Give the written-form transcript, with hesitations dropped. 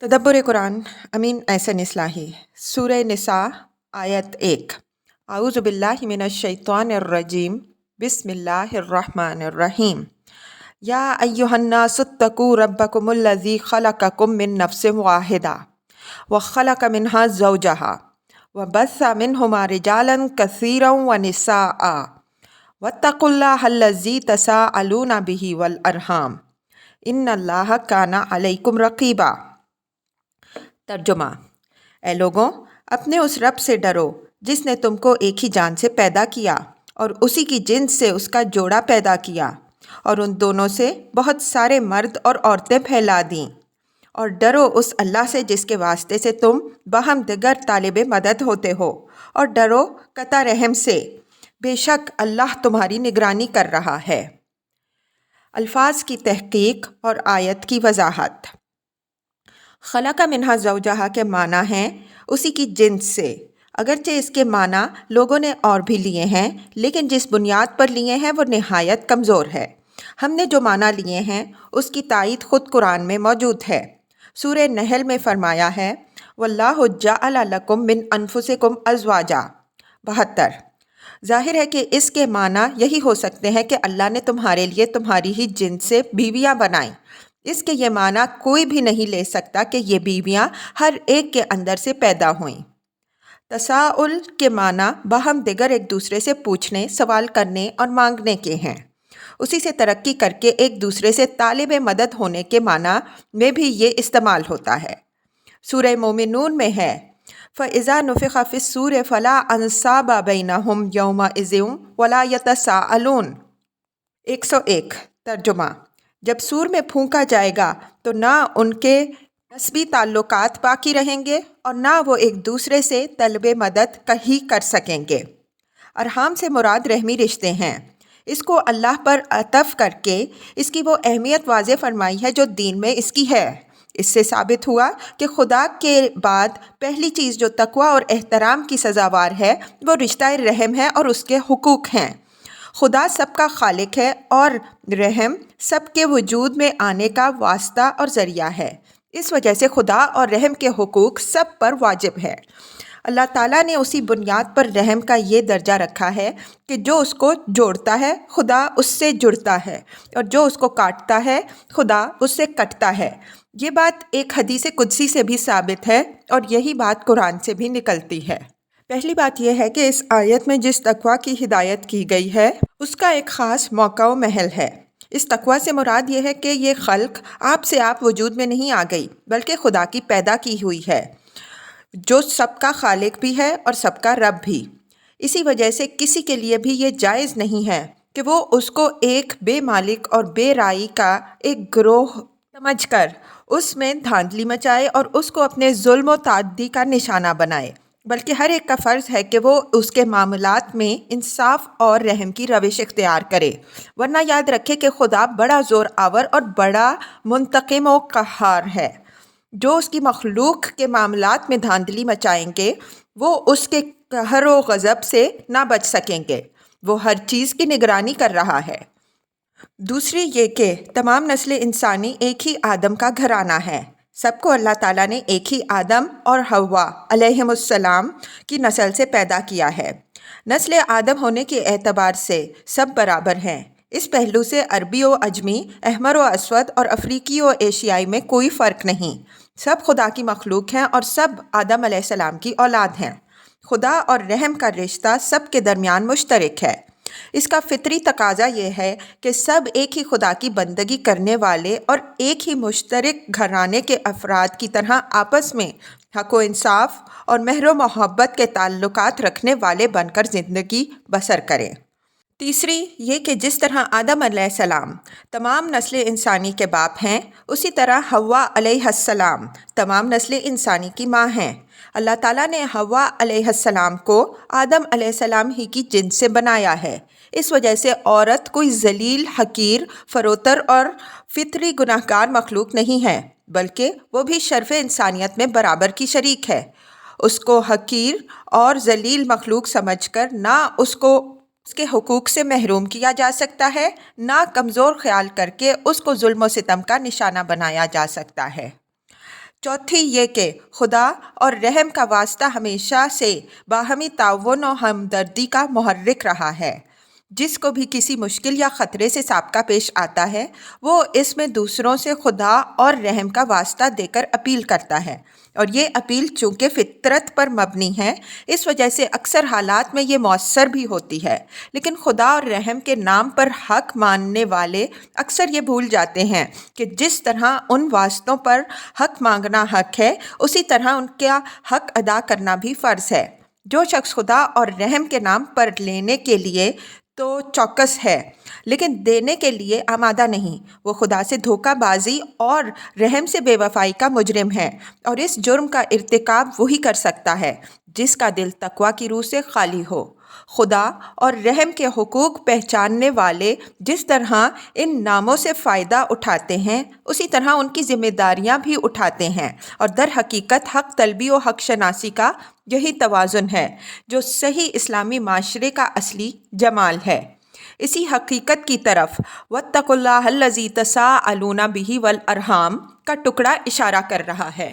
तदब्बुर कुरान अमीन एहसन इस्लाही सूरह निसा आयत 1 आऊज़ु बिल्लाहि मिनश शैतानिर रजीम बिस्मिल्लाहिर्रहमानिर्रहीम या अय्युहन्नासुत्तकू रब्बकुमुल्लज़ी खलक़कुम मिन नफ्सिन वाहिदा व खलक़ मिन्हा ज़ौजहा व बस्सा मिन्हुमा रिजालन कसीरन व निसाअ वत्तकुल्लाहल्लज़ी तसाअलूना बिही वल अरहाम इन्नल्लाह काना अलैकुम रक़ीबा। तर्जुमा। ए लोगों, अपने उस रब से डरो जिसने तुमको एक ही जान से पैदा किया और उसी की जिन्स से उसका जोड़ा पैदा किया और उन दोनों से बहुत सारे मर्द और औरतें फैला दीं। और डरो उस अल्लाह से जिसके वास्ते से तुम बहम दिगर तालिब मदद होते हो, और डरो कता रहम से, बेशक अल्लाह तुम्हारी निगरानी कर रहा है। अल्फाज की तहकीक और आयत की वजाहत। खलका मिन्हा ज़ौजहा के माना हैं उसी की जिन्स से। अगरचे इसके माना लोगों ने और भी लिए हैं, लेकिन जिस बुनियाद पर लिए हैं वो नहायत कमज़ोर है। हमने जो माना लिए हैं उसकी तायीद ख़ुद कुरान में मौजूद है। सूरह नहल में फ़रमाया है वल्लाहु जअल लकुम मिन अनफुसिकुम अज़वाजा 72। ज़ाहिर है कि इसके माना यही हो सकते हैं कि अल्लाह ने तुम्हारे लिए तुम्हारी ही जिन्स से बीवियाँ बनाईं। इसके ये माना कोई भी नहीं ले सकता कि ये बीवियाँ हर एक के अंदर से पैदा हुईं। तसाउल के माना बहम दिगर एक दूसरे से पूछने, सवाल करने और मांगने के हैं। उसी से तरक्की करके एक दूसरे से तालिब मदद होने के माना में भी ये इस्तेमाल होता है। सूरह मोमिनून में है फ़इज़ा नुफ़िख़ फ़िस्सूर फ़ला अंसाबा बैनहुम यौमइज़िन वला यतसाअलून 101। तर्जुमा। जब सूर में फूंका जाएगा तो ना उनके नस्बी ताल्लुकात बाकी रहेंगे और ना वो एक दूसरे से तलब मदद कहीं कर सकेंगे। अरहाम से मुराद रहमी रिश्ते हैं। इसको अल्लाह पर अतफ़ करके इसकी वो अहमियत वाज़े फरमाई है जो दीन में इसकी है। इससे साबित हुआ कि खुदा के बाद पहली चीज़ जो तक़वा और एहतराम की सज़ावार है वो रिश्ता रहम है और उसके हुकूक हैं। खुदा सबका खालिक है और रहम सबके वजूद में आने का वास्ता और ज़रिया है। इस वजह से खुदा और रहम के हुकूक सब पर वाजिब है। अल्लाह ताला ने उसी बुनियाद पर रहम का ये दर्जा रखा है कि जो उसको जोड़ता है खुदा उससे जुड़ता है, और जो उसको काटता है खुदा उससे कटता है। ये बात एक हदीस कुदसी से भी साबित है और यही बात कुरान से भी निकलती है। पहली बात यह है कि इस आयत में जिस तक़वा की हिदायत की गई है उसका एक ख़ास मौका व महल है। इस तक़वा से मुराद ये है कि ये खल्क आप से आप वजूद में नहीं आ गई, बल्कि खुदा की पैदा की हुई है, जो सबका खालिक भी है और सबका रब भी। इसी वजह से किसी के लिए भी ये जायज़ नहीं है कि वो उसको एक बेमालिक और बेराई का एक गिरोह समझकर उसमें धांधली मचाए और उसको अपने जुल्म व ताअद्दी का निशाना बनाए, बल्कि हर एक का फ़र्ज़ है कि वो उसके मामलात में इंसाफ और रहम की रविश इख्तियार करे। वरना याद रखे कि खुदा बड़ा ज़ोर आवर और बड़ा मुंतक़िम व क़हार है। जो उसकी मखलूक के मामलात में धांधली मचाएंगे वो उसके कहर व ग़ज़ब से ना बच सकेंगे। वो हर चीज़ की निगरानी कर रहा है। दूसरी ये कि तमाम नस्ल इंसानी एक ही आदम का घराना है। सबको अल्लाह ताला ने एक ही आदम और हव्वा अलैहिमुस्सलाम की नस्ल से पैदा किया है। नस्ल आदम होने के एतबार से सब बराबर हैं। इस पहलू से अरबी व अजमी, अहमर व अस्वद और अफ्रीकी व एशियाई में कोई फ़र्क नहीं। सब खुदा की मखलूक हैं और सब आदम अलैहिस्सलाम की औलाद हैं। खुदा और रहम का रिश्ता सब के दरमियान मुश्तरक है। इसका फितरी तकाजा ये है कि सब एक ही खुदा की बंदगी करने वाले और एक ही मुश्तरक घराने के अफराद की तरह आपस में हक़ व इंसाफ और मेहर व मोहब्बत के ताल्लुकात रखने वाले बनकर ज़िंदगी बसर करें। तीसरी ये कि जिस तरह आदम अलैहिस्सलाम तमाम नस्ल इंसानी के बाप हैं, उसी तरह हव्वा अलैहिस्सलाम तमाम नस्ल इंसानी की माँ हैं। अल्लाह ताला ने हव्वा अलैहिस्सलाम को आदम अलैहिस्सलाम ही की जिन्स से बनाया है। इस वजह से औरत कोई जलील, हकीर, फरोतर और फितरी गुनाहगार मखलूक नहीं है, बल्कि वो भी शर्फ़ इंसानियत में बराबर की शरीक है। उसको हकीर और जलील मखलूक समझकर ना उसको उसके हुकूक से महरूम किया जा सकता है, ना कमज़ोर ख्याल करके उसको जुल्म व सितम का निशाना बनाया जा सकता है। चौथी ये कि खुदा और रहम का वास्ता हमेशा से बाहमी ताउन और हमदर्दी का मुहर्रिक रहा है। जिसको भी किसी मुश्किल या ख़तरे से साबका पेश आता है वो इसमें दूसरों से खुदा और रहम का वास्ता देकर अपील करता है, और ये अपील चूँकि फितरत पर मबनी है इस वजह से अक्सर हालात में ये मौसर भी होती है। लेकिन खुदा और रहम के नाम पर हक़ मानने वाले अक्सर ये भूल जाते हैं कि जिस तरह उन वास्तों पर हक़ मांगना हक़ है उसी तरह उनका हक़ अदा करना भी फ़र्ज़ है। जो शख्स खुदा और रहम के नाम पर लेने के लिए तो चौकस है लेकिन देने के लिए आमादा नहीं, वो खुदा से धोखाबाजी और रहम से बेवफाई का मुजरिम है, और इस जुर्म का इर्तिकाब वही कर सकता है जिसका दिल तकवा की रूह से खाली हो। खुदा और रहम के हुकूक पहचानने वाले जिस तरह इन नामों से फ़ायदा उठाते हैं उसी तरह उनकी ज़िम्मेदारियां भी उठाते हैं, और दर हकीकत हक़ तलबी और हक़ शनासी का यही तवाज़ुन है जो सही इस्लामी माशरे का असली जमाल है। इसी हकीकत की तरफ वत्तकुल्लाहल्लज़ी तसाअलूना बिही वल अरहाम का टुकड़ा इशारा कर रहा है।